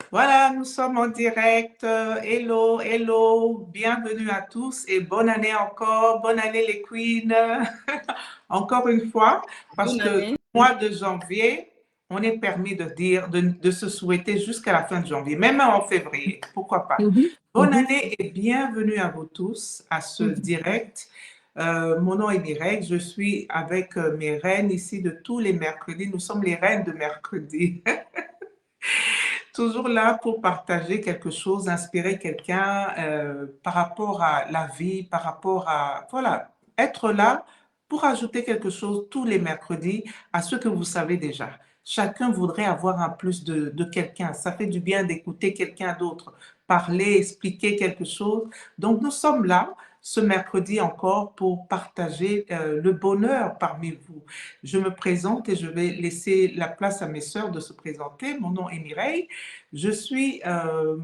Voilà, nous sommes en direct. Hello, hello, bienvenue à tous et bonne année encore. Bonne année les queens. Encore une fois, parce Bonne que année. mois de janvier, on est permis de dire, de se souhaiter jusqu'à la fin de janvier, même en février, pourquoi pas. Mhm, Bonne mhm, année et bienvenue à vous tous à ce mhm. direct. Mon nom est Mireille, je suis avec mes reines ici de tous les mercredis. Nous sommes les reines de mercredi. Toujours là pour partager quelque chose, inspirer quelqu'un par rapport à la vie, par rapport à, voilà, être là pour ajouter quelque chose tous les mercredis à ce que vous savez déjà. Chacun voudrait avoir un plus de quelqu'un. Ça fait du bien d'écouter quelqu'un d'autre parler, expliquer quelque chose. Donc, nous sommes là ce mercredi encore pour partager le bonheur parmi vous. Je me présente et je vais laisser la place à mes sœurs de se présenter. Mon nom est Mireille. Je suis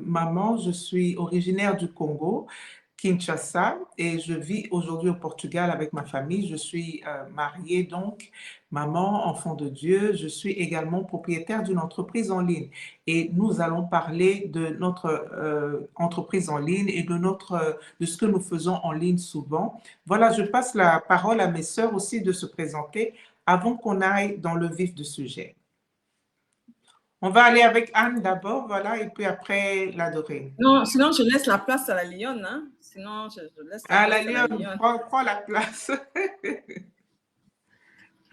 maman, je suis originaire du Congo, Kinshasa, et je vis aujourd'hui au Portugal avec ma famille. Je suis mariée donc, maman, enfant de Dieu. Je suis également propriétaire d'une entreprise en ligne. Et nous allons parler de notre entreprise en ligne et de ce que nous faisons en ligne souvent. Voilà, je passe la parole à mes sœurs aussi de se présenter avant qu'on aille dans le vif du sujet. On va aller avec Anne d'abord, voilà, et puis après la Dorée. Non, sinon, je laisse la place à la lionne. Hein? Sinon, je laisse la Ah, la place à la lionne, lionne. prends la place.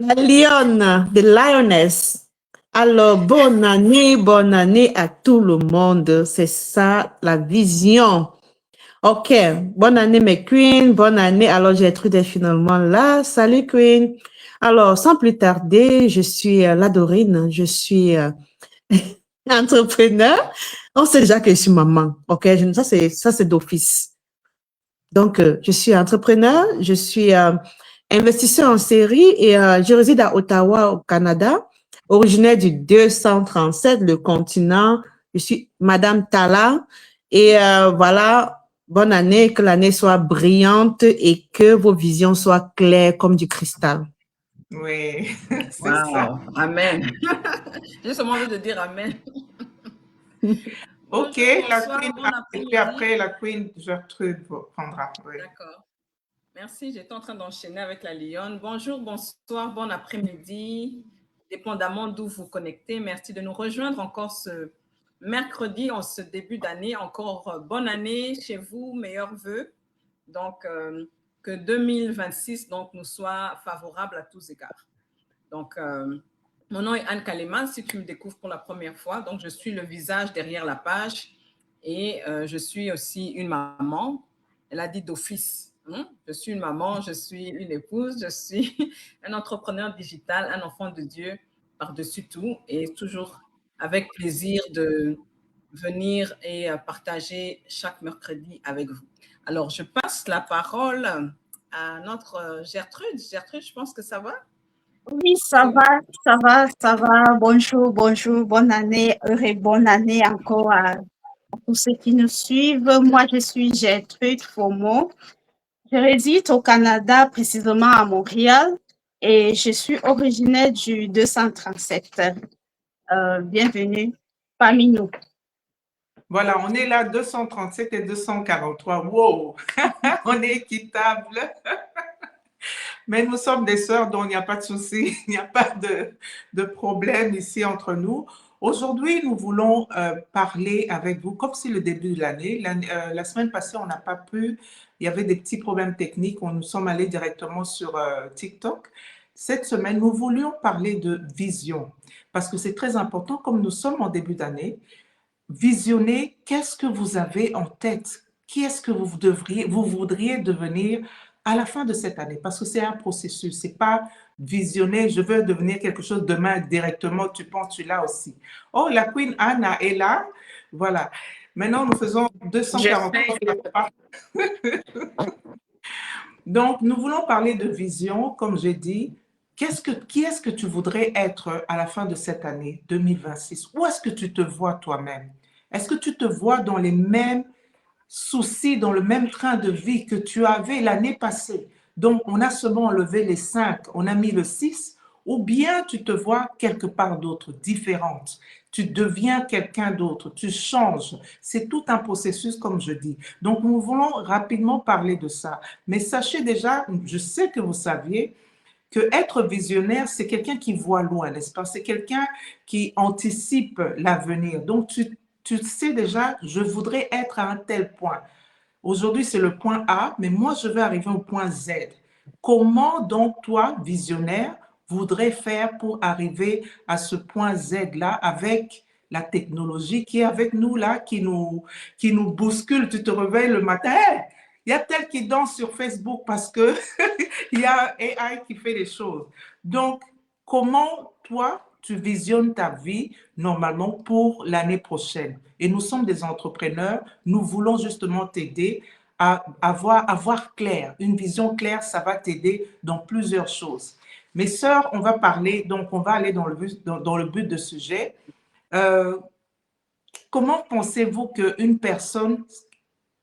La lionne, the lioness. Alors, bonne année à tout le monde. C'est ça la vision. Ok, bonne année mes queens, bonne année. Alors, Gertrude est finalement là. Salut queen. Alors, sans plus tarder, je suis la Dorine, je suis entrepreneur. On sait déjà que je suis maman. Ok, ça c'est d'office. Donc, je suis entrepreneur, je suis investisseur en série et je réside à Ottawa, au Canada, originaire du 237, le continent. Je suis Madame Tala et voilà, bonne année, que l'année soit brillante et que vos visions soient claires comme du cristal. Oui, c'est ça. Wow, amen. J'ai seulement envie de dire amen. Ok, Bonjour, la bonsoir, queen, bon et puis après-midi. après la queen Gertrude prendra. Oui. D'accord. Merci, j'étais en train d'enchaîner avec la lionne. Bonjour, bonsoir, bon après-midi, dépendamment d'où vous connectez. Merci de nous rejoindre encore ce mercredi, en ce début d'année. Encore bonne année chez vous, meilleurs vœux. Donc, que 2026 donc, nous soit favorable à tous égards. Donc, mon nom est Anne Kalema, si tu me découvres pour la première fois. Donc, je suis le visage derrière la page et je suis aussi une maman. Elle a dit d'office. Je suis une maman, je suis une épouse, je suis un entrepreneur digital, un enfant de Dieu par-dessus tout et toujours avec plaisir de venir et partager chaque mercredi avec vous. Alors, je passe la parole à notre Gertrude. Gertrude, je pense que ça va? Oui, ça va, ça va, ça va. Bonjour, bonjour, bonne année, heureux et bonne année encore à tous ceux qui nous suivent. Moi, je suis Gertrude Fomo. Je réside au Canada, précisément à Montréal, et je suis originaire du 237. Bienvenue parmi nous. Voilà, on est là 237 et 243. Wow, on est équitable. Mais nous sommes des sœurs, donc il n'y a pas de souci, il n'y a pas de problème ici entre nous. Aujourd'hui, nous voulons parler avec vous, comme c'est le début de l'année. La semaine passée, on n'a pas pu, il y avait des petits problèmes techniques, nous sommes allés directement sur TikTok. Cette semaine, nous voulions parler de vision, parce que c'est très important, comme nous sommes en début d'année, visionner qu'est-ce que vous avez en tête, qui est-ce que vous voudriez devenir à la fin de cette année, parce que c'est un processus, c'est pas visionner, je veux devenir quelque chose demain directement, tu penses, tu l'as aussi. Oh, la Queen Anna est là, voilà. Maintenant, nous faisons 243. Donc, nous voulons parler de vision, comme j'ai dit. Qui est-ce que tu voudrais être à la fin de cette année 2026? Où est-ce que tu te vois toi-même? Est-ce que tu te vois dans les mêmes soucis, dans le même train de vie que tu avais l'année passée? Donc, on a seulement enlevé les 5, on a mis le 6, ou bien tu te vois quelque part d'autre, différente. tu deviens quelqu'un d'autre, tu changes. C'est tout un processus, comme je dis. Donc, nous voulons rapidement parler de ça. Mais sachez déjà, je sais que vous saviez, que être visionnaire, c'est quelqu'un qui voit loin, n'est-ce pas? C'est quelqu'un qui anticipe l'avenir. Donc, tu sais déjà, je voudrais être à un tel point. Aujourd'hui, c'est le point A, mais moi, je vais arriver au point Z. Comment donc, toi, visionnaire, voudrais faire pour arriver à ce point Z-là avec la technologie qui est avec nous là, qui nous bouscule? Tu te réveilles le matin, hey, il y a tel qui danse sur Facebook parce que il y a AI qui fait les choses. Donc, comment toi, tu visionnes ta vie normalement pour l'année prochaine? Et nous sommes des entrepreneurs, nous voulons justement t'aider à avoir clair, une vision claire, ça va t'aider dans plusieurs choses. Mes sœurs, on va parler, donc on va aller dans le but de sujet. Euh, Comment pensez-vous qu'une personne,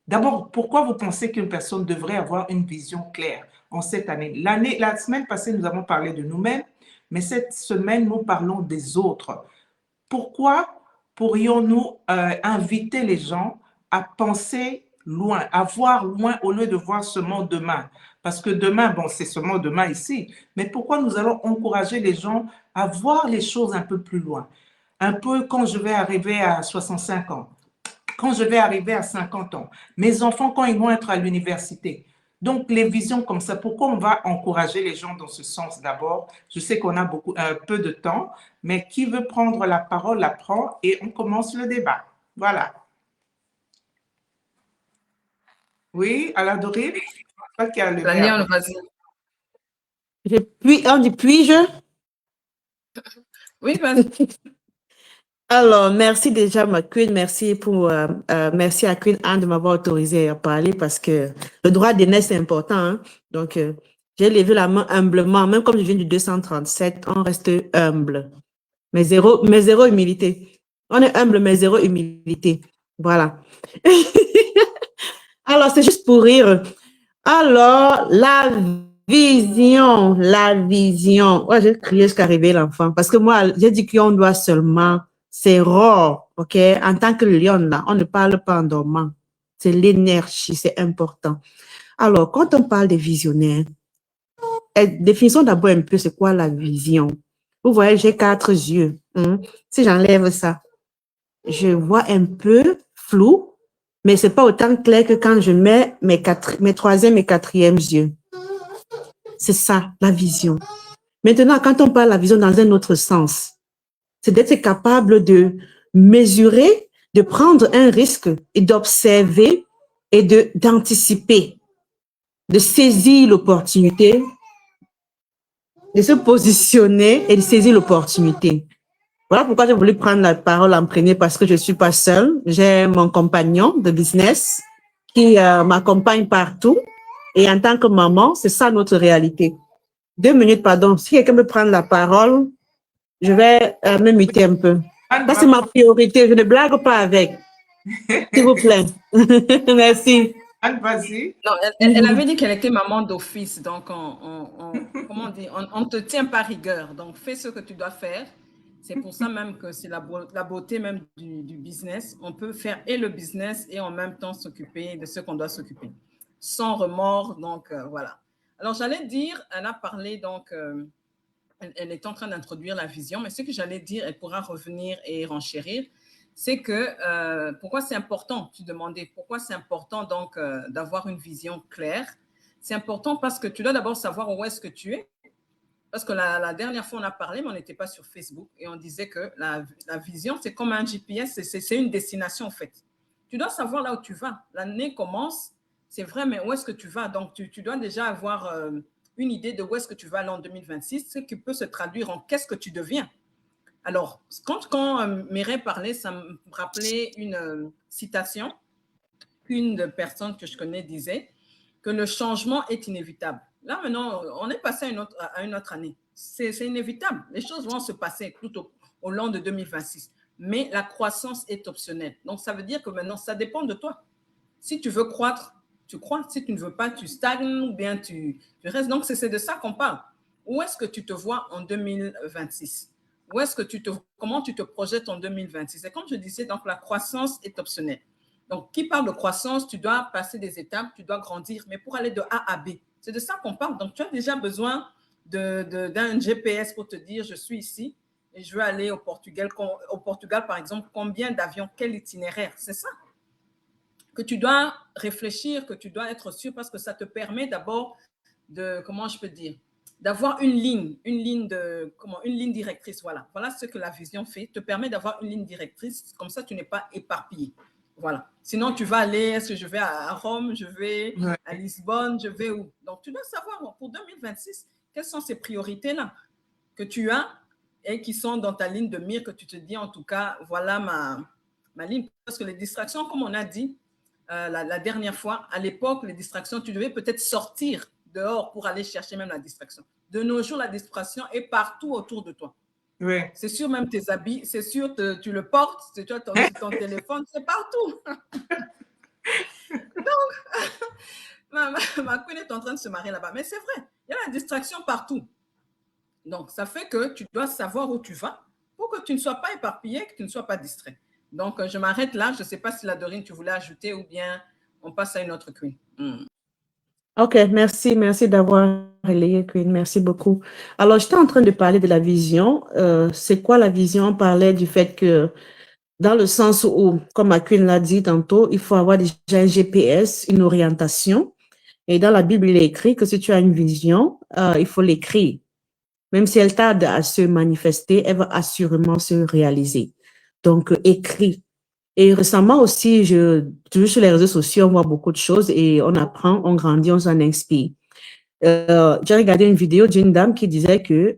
d'abord, pourquoi vous pensez qu'une personne devrait avoir une vision claire en cette année? La semaine passée, nous avons parlé de nous-mêmes, mais cette semaine, nous parlons des autres. Pourquoi pourrions-nous inviter les gens à penser loin, à voir loin au lieu de voir seulement demain? Parce que demain, bon, c'est seulement demain ici, mais pourquoi nous allons encourager les gens à voir les choses un peu plus loin? Un peu quand je vais arriver à 65 ans, quand je vais arriver à 50 ans, mes enfants quand ils vont être à l'université. Donc, les visions comme ça, pourquoi on va encourager les gens dans ce sens d'abord? Je sais qu'on a peu de temps, mais qui veut prendre la parole, la prend et on commence le débat. Voilà. Oui, alors Dorine, toi qui as levé la Lyon, main. vas-y. On dit puis-je? Oui, vas-y. Alors, merci déjà, ma Queen. Merci à Queen Anne de m'avoir autorisé à parler parce que le droit d'aîné, c'est important. Hein. Donc, j'ai levé la main humblement. Même comme je viens du 237, on reste humble. Mais zéro humilité. On est humble, mais zéro humilité. Voilà. Alors, c'est juste pour rire. Alors, la vision. Ouais, j'ai crié jusqu'à réveiller l'enfant. Parce que moi, j'ai dit qu'on doit seulement, c'est rare, OK? En tant que lion, là, on ne parle pas en dormant. C'est l'énergie, c'est important. Alors, quand on parle de visionnaire, définissons d'abord un peu c'est quoi la vision. Vous voyez, j'ai 4 yeux. Hein? Si j'enlève ça, je vois un peu flou, mais c'est pas autant clair que quand je mets mes 3e et 4e yeux. C'est ça, la vision. Maintenant, quand on parle de la vision dans un autre sens, c'est d'être capable de mesurer, de prendre un risque et d'observer et d'anticiper, de saisir l'opportunité, de se positionner et de saisir l'opportunité. Voilà pourquoi j'ai voulu prendre la parole en premier parce que je ne suis pas seule. J'ai mon compagnon de business qui m'accompagne partout. Et en tant que maman, c'est ça notre réalité. 2 minutes, pardon. Si quelqu'un veut prendre la parole, je vais me muter un peu. Ça, c'est ma priorité. Je ne blague pas avec. S'il vous plaît. Merci. Anne, vas-y. Non, elle avait dit qu'elle était maman d'office, donc comment on dit, on te tient par rigueur. Donc, fais ce que tu dois faire. C'est pour ça même que c'est la beauté même du business. On peut faire et le business et en même temps s'occuper de ce qu'on doit s'occuper. Sans remords, donc voilà. Alors, j'allais dire, elle a parlé, donc, elle est en train d'introduire la vision, mais ce que j'allais dire, elle pourra revenir et renchérir, c'est que pourquoi c'est important, tu demandais, pourquoi c'est important donc d'avoir une vision claire. C'est important parce que tu dois d'abord savoir où est-ce que tu es. Parce que la dernière fois, on a parlé, mais on n'était pas sur Facebook et on disait que la vision, c'est comme un GPS, c'est une destination en fait. Tu dois savoir là où tu vas. L'année commence, c'est vrai, mais où est-ce que tu vas? Donc, tu dois déjà avoir une idée de où est-ce que tu vas aller en 2026, ce qui peut se traduire en qu'est-ce que tu deviens. Alors, quand Mireille parlait, ça me rappelait une citation qu'une personne que je connais disait, que le changement est inévitable. Là, maintenant, on est passé à une autre année. C'est inévitable. Les choses vont se passer tout au long de 2026. Mais la croissance est optionnelle. Donc, ça veut dire que maintenant, ça dépend de toi. Si tu veux croître, tu crois. Si tu ne veux pas, tu stagnes ou bien tu restes. Donc, c'est de ça qu'on parle. Où est-ce que tu te vois en 2026? Où est-ce que comment tu te projettes en 2026? Et comme je disais, donc la croissance est optionnelle. Donc, qui parle de croissance, tu dois passer des étapes, tu dois grandir, mais pour aller de A à B. C'est de ça qu'on parle. Donc, tu as déjà besoin d'un GPS pour te dire, je suis ici et je veux aller au Portugal. Au Portugal, par exemple, combien d'avions, quel itinéraire? C'est ça que tu dois réfléchir, que tu dois être sûr, parce que ça te permet d'abord de, comment je peux dire, d'avoir une ligne directrice. Voilà ce que la vision fait, te permet d'avoir une ligne directrice, comme ça tu n'es pas éparpillé. Voilà. Sinon, tu vas aller, est-ce que je vais à Rome, je vais à Lisbonne, je vais où? Donc, tu dois savoir pour 2026, quelles sont ces priorités-là que tu as et qui sont dans ta ligne de mire, que tu te dis, en tout cas, voilà ma ligne. Parce que les distractions, comme on a dit la dernière fois, à l'époque, les distractions, tu devais peut-être sortir dehors pour aller chercher même la distraction. De nos jours, la distraction est partout autour de toi. Oui. C'est sûr, même tes habits, c'est sûr, tu le portes, c'est toi, ton téléphone, c'est partout. Donc, ma queen est en train de se marier là-bas. Mais c'est vrai, il y a la distraction partout. Donc, ça fait que tu dois savoir où tu vas pour que tu ne sois pas éparpillé, que tu ne sois pas distrait. Donc, je m'arrête là. Je ne sais pas si la Dorine, tu voulais ajouter ou bien on passe à une autre queen. Ok, merci d'avoir relayé, Queen, merci beaucoup. Alors, j'étais en train de parler de la vision. C'est quoi la vision? On parlait du fait que, dans le sens où, comme ma Queen l'a dit tantôt, il faut avoir déjà un GPS, une orientation. Et dans la Bible, il est écrit que si tu as une vision, il faut l'écrire. Même si elle tarde à se manifester, elle va assurément se réaliser. Donc, écrit. Et récemment aussi, toujours sur les réseaux sociaux, on voit beaucoup de choses et on apprend, on grandit, on s'en inspire. J'ai regardé une vidéo d'une dame qui disait que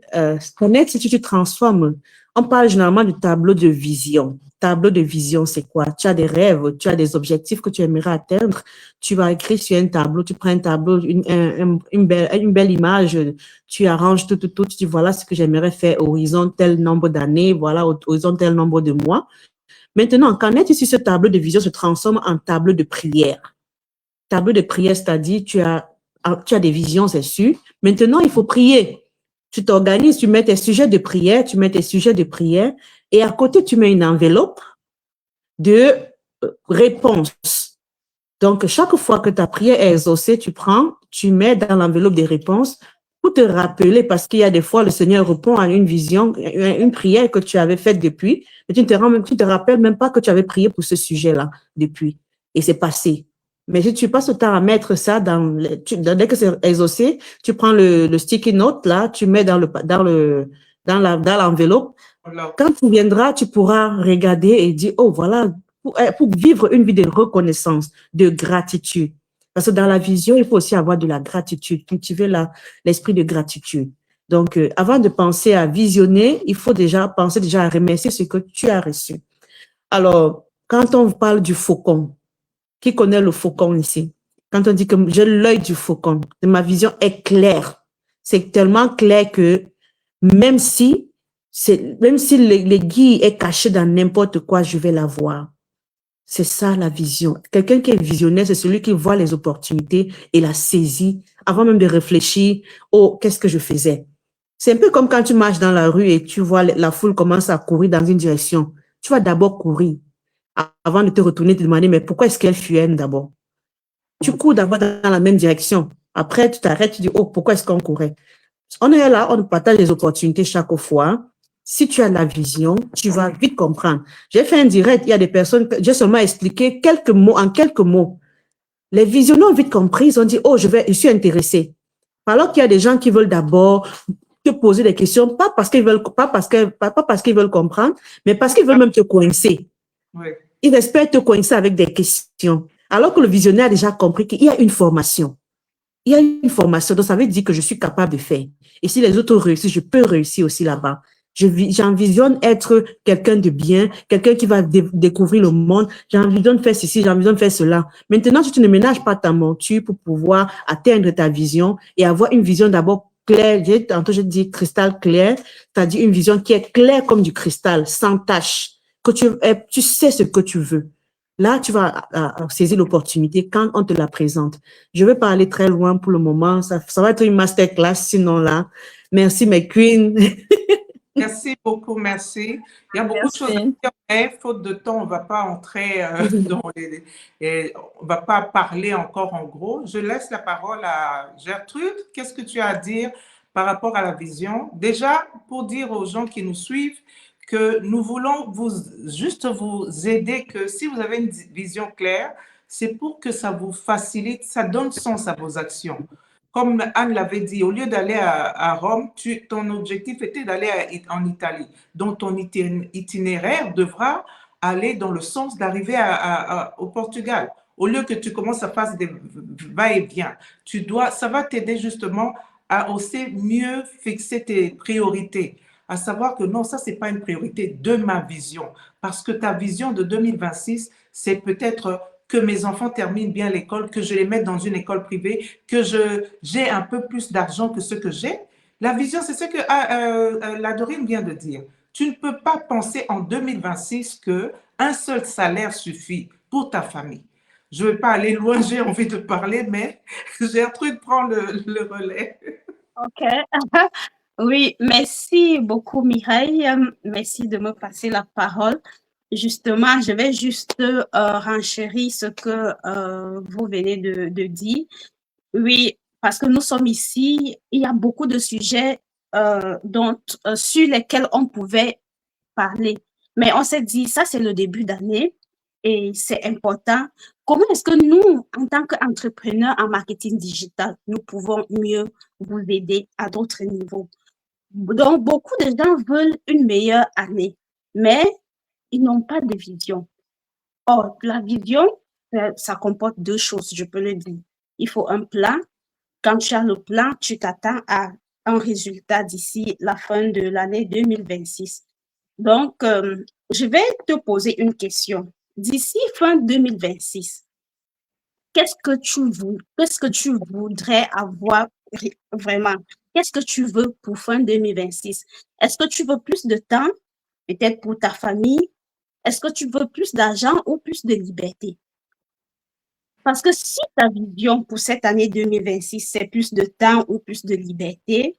connaître si tu te transformes. On parle généralement du tableau de vision. Tableau de vision, c'est quoi? Tu as des rêves, tu as des objectifs que tu aimerais atteindre. Tu vas écrire sur un tableau, tu prends un tableau, une belle image, tu arranges tout, tu dis voilà ce que j'aimerais faire, horizon tel nombre d'années, voilà, horizon tel nombre de mois. Maintenant, quand on est ici, ce tableau de vision se transforme en tableau de prière. Tableau de prière, c'est-à-dire tu as des visions, c'est sûr. Maintenant, il faut prier. Tu t'organises, tu mets tes sujets de prière, et à côté, tu mets une enveloppe de réponses. Donc, chaque fois que ta prière est exaucée, tu mets dans l'enveloppe des réponses pour te rappeler, parce qu'il y a des fois, le Seigneur répond à une vision, une prière que tu avais faite depuis, et tu ne te rappelles même pas que tu avais prié pour ce sujet-là depuis, et c'est passé. Mais si tu passes le temps à mettre ça dès que c'est exaucé, tu prends le sticky note, là, tu mets dans l'enveloppe. Quand tu viendras, tu pourras regarder et dire, oh, voilà, pour vivre une vie de reconnaissance, de gratitude. Parce que dans la vision, il faut aussi avoir de la gratitude, cultiver l'esprit de gratitude. Donc, avant de penser à visionner, il faut penser à remercier ce que tu as reçu. Alors, quand on parle du faucon, qui connaît le faucon ici? Quand on dit que j'ai l'œil du faucon, ma vision est claire. C'est tellement clair que même si l'aiguille est cachée dans n'importe quoi, je vais la voir. C'est ça la vision. Quelqu'un qui est visionnaire, c'est celui qui voit les opportunités et la saisit avant même de réfléchir, oh, qu'est-ce que je faisais? C'est un peu comme quand tu marches dans la rue et tu vois la foule commence à courir dans une direction. Tu vas d'abord courir avant de te retourner, te demander, mais pourquoi est-ce qu'elle fuit d'abord? Tu cours d'abord dans la même direction. Après, tu t'arrêtes, tu dis, oh, pourquoi est-ce qu'on courait? On est là, on partage les opportunités chaque fois. Si tu as la vision, tu vas vite comprendre. J'ai fait un direct, il y a des personnes, j'ai seulement expliqué en quelques mots. Les visionnaires ont vite compris, ils ont dit, oh, je suis intéressé. Alors qu'il y a des gens qui veulent d'abord te poser des questions, pas parce qu'ils veulent comprendre, mais parce qu'ils veulent même te coincer. Oui. Ils espèrent te coincer avec des questions. Alors que le visionnaire a déjà compris qu'il y a une formation. Il y a une formation, donc ça veut dire que je suis capable de faire. Et si les autres réussissent, je peux réussir aussi là-bas. J'envisionne être quelqu'un de bien, quelqu'un qui va découvrir le monde. J'envisionne faire ceci, j'envisionne faire cela. Maintenant, si tu ne ménages pas ta monture pour pouvoir atteindre ta vision et avoir une vision d'abord claire, tantôt je dis cristal clair, c'est-à-dire une vision qui est claire comme du cristal, sans tache, que tu sais ce que tu veux. Là, tu vas saisir l'opportunité quand on te la présente. Je vais pas aller très loin pour le moment. Ça va être une masterclass, sinon là. Merci, mes queens. Merci beaucoup, merci. Il y a beaucoup de choses à Merci. dire, mais faute de temps, on ne va pas entrer dans on va pas parler encore en gros. Je laisse la parole à Gertrude. Qu'est-ce que tu as à dire par rapport à la vision? Déjà, pour dire aux gens qui nous suivent que nous voulons juste vous aider, que si vous avez une vision claire, c'est pour que ça vous facilite, ça donne sens à vos actions. Comme Anne l'avait dit, au lieu d'aller à Rome, ton objectif était d'aller en Italie. Donc, ton itinéraire devra aller dans le sens d'arriver au Portugal. Au lieu que tu commences à faire des va-et-vient, ça va t'aider justement à aussi mieux fixer tes priorités, à savoir que non, ça, c'est pas une priorité de ma vision. Parce que ta vision de 2026, c'est peut-être que mes enfants terminent bien l'école, que je les mette dans une école privée, que j'ai un peu plus d'argent que ce que j'ai. La vision, c'est ce que la Dorine vient de dire. Tu ne peux pas penser en 2026 qu'un seul salaire suffit pour ta famille. Je ne vais pas aller loin, j'ai envie de parler, mais Gertrude prend le relais. OK. Oui, merci beaucoup, Mireille. Merci de me passer la parole. Justement, je vais juste renchérir ce que vous venez de dire. Oui, parce que nous sommes ici, il y a beaucoup de sujets sur lesquels on pouvait parler. Mais on s'est dit, ça, c'est le début d'année et c'est important. Comment est-ce que nous, en tant qu'entrepreneurs en marketing digital, nous pouvons mieux vous aider à d'autres niveaux? Donc, beaucoup de gens veulent une meilleure année, mais ils n'ont pas de vision. Or, la vision, ça comporte deux choses, je peux le dire. Il faut un plan. Quand tu as le plan, tu t'attends à un résultat d'ici la fin de l'année 2026. Donc, je vais te poser une question. D'ici fin 2026, qu'est-ce que tu voudrais avoir vraiment? Qu'est-ce que tu veux pour fin 2026? Est-ce que tu veux plus de temps, peut-être pour ta famille? Est-ce que tu veux plus d'argent ou plus de liberté? Parce que si ta vision pour cette année 2026, c'est plus de temps ou plus de liberté,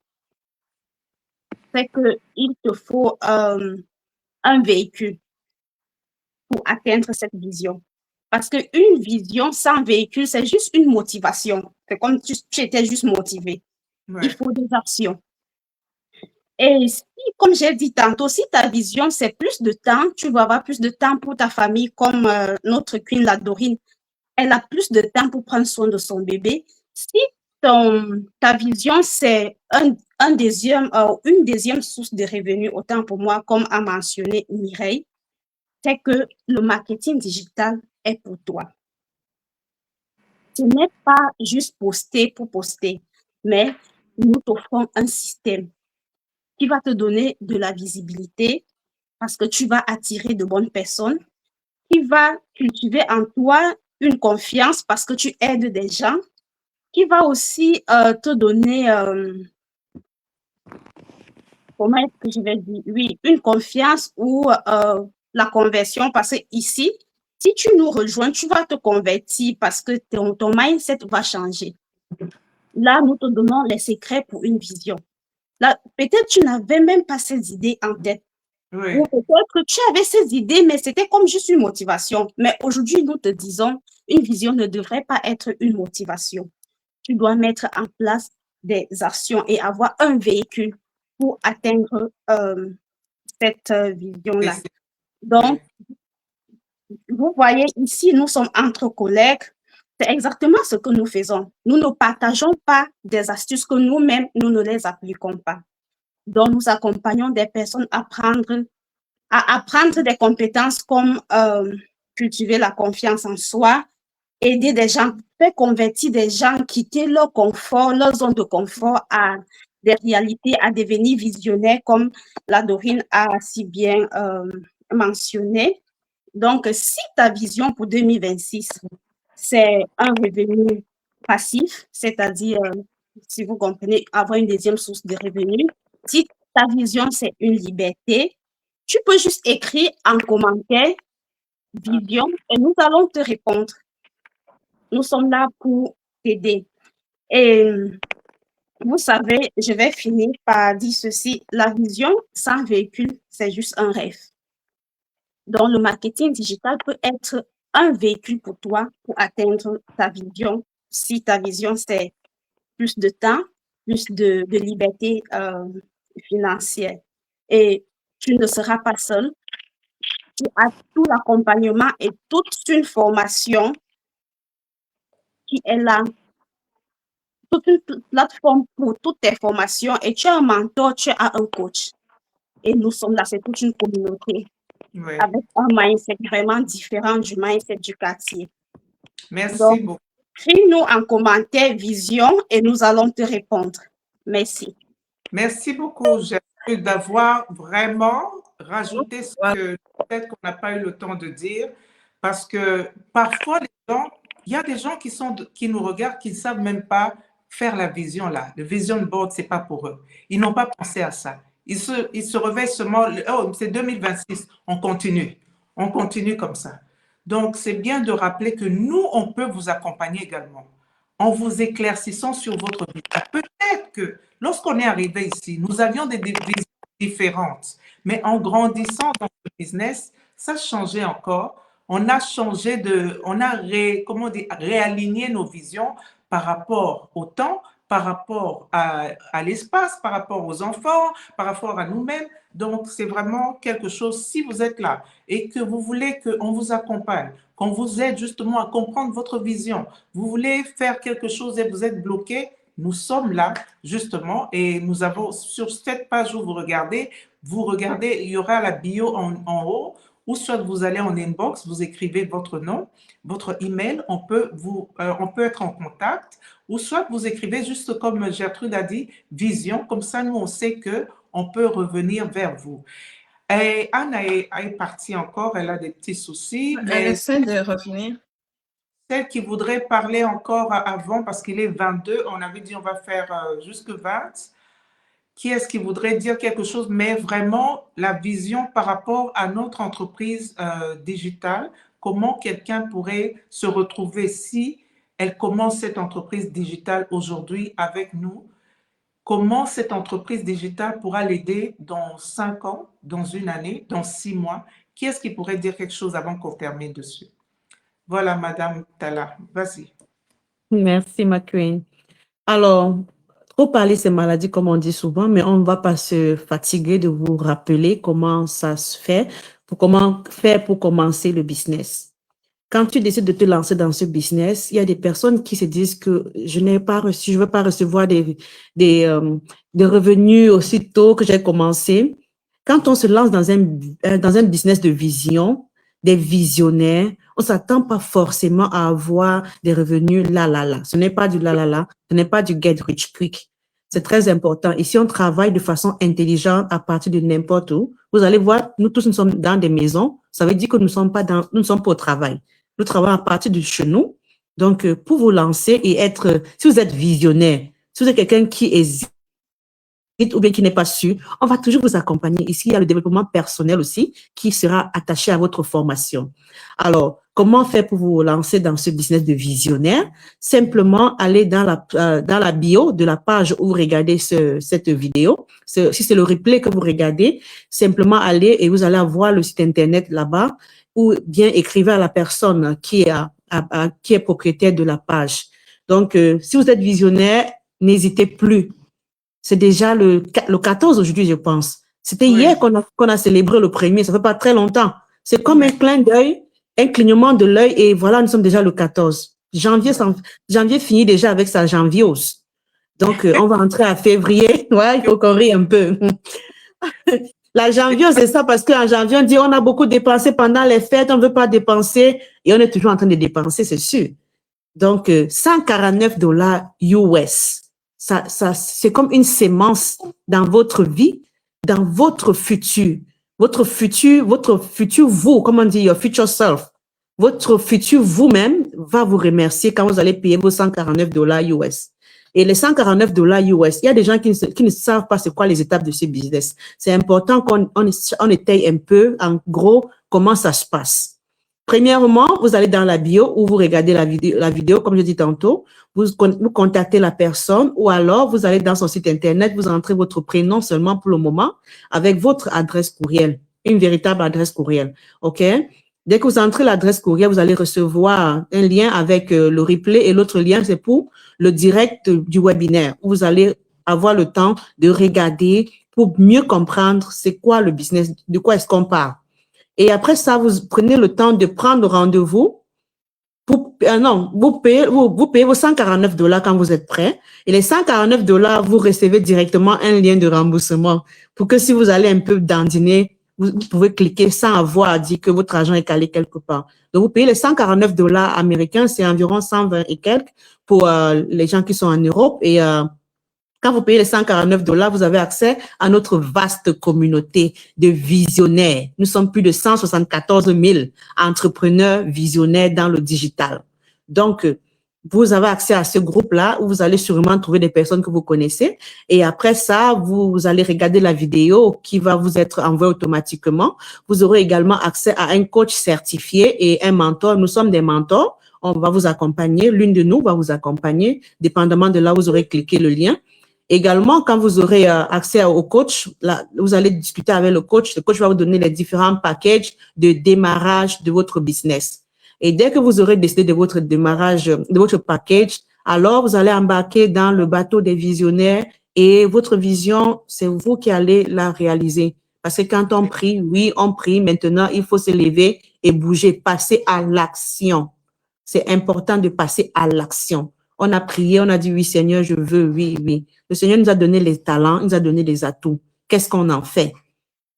c'est qu'il te faut un véhicule pour atteindre cette vision. Parce qu'une vision sans véhicule, c'est juste une motivation. C'est comme tu étais juste motivé. Ouais. Il faut des actions. Et si, comme j'ai dit tantôt, si ta vision, c'est plus de temps, tu vas avoir plus de temps pour ta famille, comme notre queen, la Dorine. Elle a plus de temps pour prendre soin de son bébé. Si ta vision, c'est une deuxième source de revenus, autant pour moi, comme a mentionné Mireille, c'est que le marketing digital est pour toi. Ce n'est pas juste poster pour poster, mais nous t'offrons un système qui va te donner de la visibilité parce que tu vas attirer de bonnes personnes, qui va cultiver en toi une confiance parce que tu aides des gens, qui va aussi te donner, comment est-ce que je vais dire, oui, une confiance ou la conversion parce que ici, si tu nous rejoins, tu vas te convertir parce que ton mindset va changer. Là, nous te donnons les secrets pour une vision. Là, peut-être tu n'avais même pas ces idées en tête. Oui. Ou peut-être tu avais ces idées, mais c'était comme juste une motivation. Mais aujourd'hui, nous te disons, une vision ne devrait pas être une motivation. Tu dois mettre en place des actions et avoir un véhicule pour atteindre cette vision-là. Donc, vous voyez ici, nous sommes entre collègues. C'est exactement ce que nous faisons. Nous ne partageons pas des astuces que nous-mêmes, nous ne les appliquons pas. Donc, nous accompagnons des personnes à apprendre des compétences comme cultiver la confiance en soi, aider des gens, faire convertir des gens, quitter leur confort, leur zone de confort à des réalités, à devenir visionnaires, comme la Dorine a si bien mentionné. Donc, si ta vision pour 2026, c'est un revenu passif, c'est-à-dire, si vous comprenez, avoir une deuxième source de revenus, si ta vision, c'est une liberté, tu peux juste écrire en commentaire vision et nous allons te répondre. Nous sommes là pour t'aider. Et Vous savez, je vais finir par dire ceci. La vision sans véhicule, c'est juste un rêve. Donc, le marketing digital peut être un véhicule pour toi pour atteindre ta vision. Si ta vision, c'est plus de temps, plus de liberté financière. Et tu ne seras pas seul. Tu as tout l'accompagnement et toute une formation qui est là. Toute une plateforme pour toutes tes formations. Et tu as un mentor, tu as un coach. Et nous sommes là, c'est toute une communauté. Oui. Avec un mindset vraiment différent du mindset du quartier. Merci Donc, beaucoup. écris-nous en commentaire vision et nous allons te répondre. Merci. Merci beaucoup, Gertrude, d'avoir vraiment rajouté ce que peut-être qu'on n'a pas eu le temps de dire, parce que parfois, il y a des gens qui nous regardent, qui ne savent même pas faire la vision là. Le vision board, ce n'est pas pour eux. Ils n'ont pas pensé à ça. Ils se réveillent seulement, oh, c'est 2026, on continue comme ça. Donc, c'est bien de rappeler que nous, on peut vous accompagner également en vous éclaircissant sur votre vie. Peut-être que lorsqu'on est arrivé ici, nous avions des visions différentes, mais en grandissant dans ce business, ça changeait encore. On a changé réaligné nos visions par rapport au temps, par rapport à l'espace, par rapport aux enfants, par rapport à nous-mêmes. Donc, c'est vraiment quelque chose, si vous êtes là et que vous voulez qu'on vous accompagne, qu'on vous aide justement à comprendre votre vision, vous voulez faire quelque chose et vous êtes bloqué, nous sommes là justement et nous avons sur cette page où vous regardez, il y aura la bio en haut, ou soit vous allez en inbox, vous écrivez votre nom, votre email, on peut être en contact, ou soit vous écrivez juste comme Gertrude a dit, vision, comme ça nous on sait qu'on peut revenir vers vous. Et Anne est partie encore, elle a des petits soucis. Elle essaie de revenir. Celle qui voudrait parler encore avant, parce qu'il est 22, on avait dit on va faire jusque 20. Qui est-ce qui voudrait dire quelque chose, mais vraiment la vision par rapport à notre entreprise digitale, comment quelqu'un pourrait se retrouver si elle commence cette entreprise digitale aujourd'hui avec nous, comment cette entreprise digitale pourra l'aider dans 5 ans, dans une année, dans 6 mois. Qui est-ce qui pourrait dire quelque chose avant qu'on termine dessus? Voilà, Madame Tala, vas-y. Merci, ma queen. Alors, trop parler, c'est maladie, comme on dit souvent, mais on ne va pas se fatiguer de vous rappeler comment ça se fait, comment faire pour commencer le business. Quand tu décides de te lancer dans ce business, il y a des personnes qui se disent que je ne veux pas recevoir des revenus aussitôt que j'ai commencé. Quand on se lance dans un business de vision, des visionnaires, on ne s'attend pas forcément à avoir des revenus là. Ce n'est pas du là. Ce n'est pas du get rich quick. C'est très important. Ici, on travaille de façon intelligente à partir de n'importe où. Vous allez voir, nous tous, nous sommes dans des maisons. Ça veut dire que nous ne sommes pas au travail. Nous travaillons à partir de chez nous. Donc, pour vous lancer et si vous êtes visionnaire, si vous êtes quelqu'un qui hésite ou bien qui n'est pas sûr, on va toujours vous accompagner. Ici, il y a le développement personnel aussi qui sera attaché à votre formation. Alors, comment faire pour vous lancer dans ce business de visionnaire? Simplement, aller dans la bio de la page où vous regardez cette vidéo. Si c'est le replay que vous regardez, simplement aller et vous allez avoir le site internet là-bas, ou bien écrivez à la personne qui est propriétaire de la page. Donc, si vous êtes visionnaire, n'hésitez plus. C'est déjà le 14 aujourd'hui, je pense. C'était hier qu'on a célébré le premier, ça fait pas très longtemps. C'est comme un clin d'œil, un clignement de l'œil, et voilà, nous sommes déjà le 14. Janvier finit déjà avec sa janviose. Donc, on va entrer à février. Ouais, il faut qu'on rie un peu. La janviose, c'est ça, parce qu'en janvier, on dit on a beaucoup dépensé pendant les fêtes, on ne veut pas dépenser, et on est toujours en train de dépenser, c'est sûr. Donc, $149 US. Ça, c'est comme une sémence dans votre vie, dans votre futur. Votre futur vous, comment on dit, your future self. Votre futur vous-même va vous remercier quand vous allez payer vos $149 US. Et les $149 US, il y a des gens qui ne savent pas c'est quoi les étapes de ce business. C'est important qu'on étaye un peu, en gros, comment ça se passe. Premièrement, vous allez dans la bio où vous regardez la vidéo, comme je dis tantôt, vous contactez la personne ou alors vous allez dans son site internet, vous entrez votre prénom seulement pour le moment avec votre adresse courriel, une véritable adresse courriel, ok? Dès que vous entrez l'adresse courriel, vous allez recevoir un lien avec le replay et l'autre lien, c'est pour le direct du webinaire où vous allez avoir le temps de regarder pour mieux comprendre c'est quoi le business, de quoi est-ce qu'on parle. Et après ça, vous prenez le temps de prendre rendez-vous. Vous payez vos $149 quand vous êtes prêt. Et les $149, vous recevez directement un lien de remboursement pour que si vous allez un peu dandiner, vous pouvez cliquer sans avoir à dire que votre argent est calé quelque part. Donc, vous payez les $149 américains, c'est environ 120 et quelques pour les gens qui sont en Europe. Et quand vous payez les $149, vous avez accès à notre vaste communauté de visionnaires. Nous sommes plus de 174 000 entrepreneurs visionnaires dans le digital. Donc, vous avez accès à ce groupe-là où vous allez sûrement trouver des personnes que vous connaissez. Et après ça, vous allez regarder la vidéo qui va vous être envoyée automatiquement. Vous aurez également accès à un coach certifié et un mentor. Nous sommes des mentors. On va vous accompagner. L'une de nous va vous accompagner, dépendamment de là où vous aurez cliqué le lien. Également, quand vous aurez accès au coach, là, vous allez discuter avec le coach. Le coach va vous donner les différents packages de démarrage de votre business. Et dès que vous aurez décidé de votre démarrage, de votre package, alors vous allez embarquer dans le bateau des visionnaires et votre vision, c'est vous qui allez la réaliser. Parce que quand on prie, oui, on prie. Maintenant, il faut se lever et bouger, passer à l'action. C'est important de passer à l'action. On a prié, on a dit, oui, Seigneur, je veux, oui, oui. Le Seigneur nous a donné les talents, il nous a donné les atouts. Qu'est-ce qu'on en fait?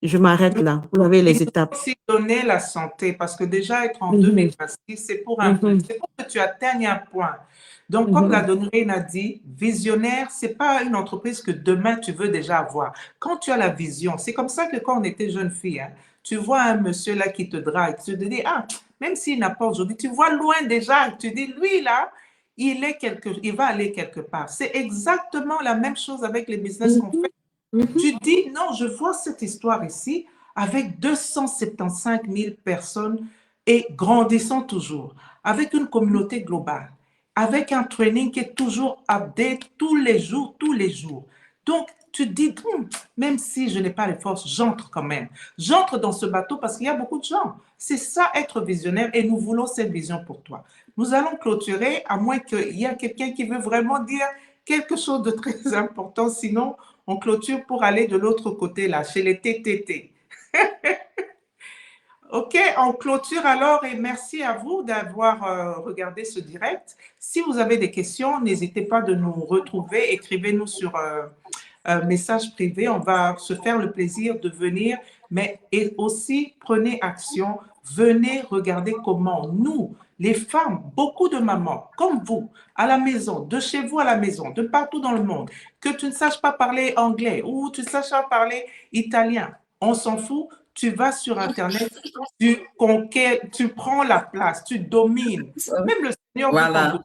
Je m'arrête là. Vous avez les étapes. Aussi donner la santé, parce que déjà être en 2026, c'est pour que tu atteignes un point. Donc, comme la Donnerine a dit, visionnaire, c'est pas une entreprise que demain tu veux déjà avoir. Quand tu as la vision, c'est comme ça que quand on était jeune fille, hein, tu vois un monsieur là qui te drague, tu te dis, ah, même s'il n'a pas aujourd'hui, tu vois loin déjà, tu dis, lui là, il va aller quelque part. C'est exactement la même chose avec les business qu'on fait. Tu dis, non, je vois cette histoire ici avec 275 000 personnes et grandissant toujours, avec une communauté globale, avec un training qui est toujours update tous les jours. Donc, tu dis, même si je n'ai pas les forces, j'entre quand même. J'entre dans ce bateau parce qu'il y a beaucoup de gens. C'est ça, être visionnaire, et nous voulons cette vision pour toi. Nous allons clôturer, à moins qu'il y ait quelqu'un qui veut vraiment dire quelque chose de très important, sinon on clôture pour aller de l'autre côté, là, chez les TTT. OK, on clôture alors et merci à vous d'avoir regardé ce direct. Si vous avez des questions, n'hésitez pas de nous retrouver. Écrivez-nous sur un message privé. On va se faire le plaisir de venir, mais et aussi prenez action. Venez regarder comment nous, les femmes, beaucoup de mamans, comme vous, à la maison, de chez vous à la maison, de partout dans le monde, que tu ne saches pas parler anglais ou tu ne saches pas parler italien, on s'en fout, tu vas sur Internet, tu conquêtes, tu prends la place, tu domines. Même le Seigneur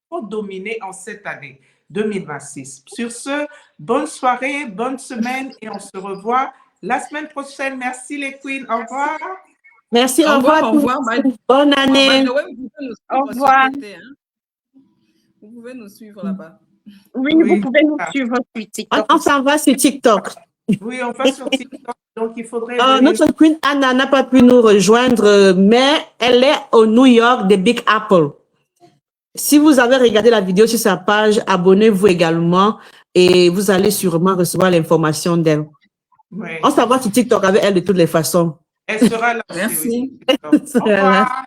faut dominer en cette année 2026. Sur ce, bonne soirée, bonne semaine et on se revoit la semaine prochaine. Merci les queens, au revoir. Merci, au revoir. Au revoir. Bonne année. Au revoir. Vous pouvez nous suivre là-bas. Oui, vous pouvez nous suivre sur TikTok. On s'en va sur TikTok. Oui, on va sur TikTok, donc il faudrait... Notre queen Anna n'a pas pu nous rejoindre, mais elle est au New York de Big Apple. Si vous avez regardé la vidéo sur sa page, abonnez-vous également et vous allez sûrement recevoir l'information d'elle. Oui. On s'en va sur TikTok avec elle de toutes les façons. Elle sera là. Merci. Au revoir.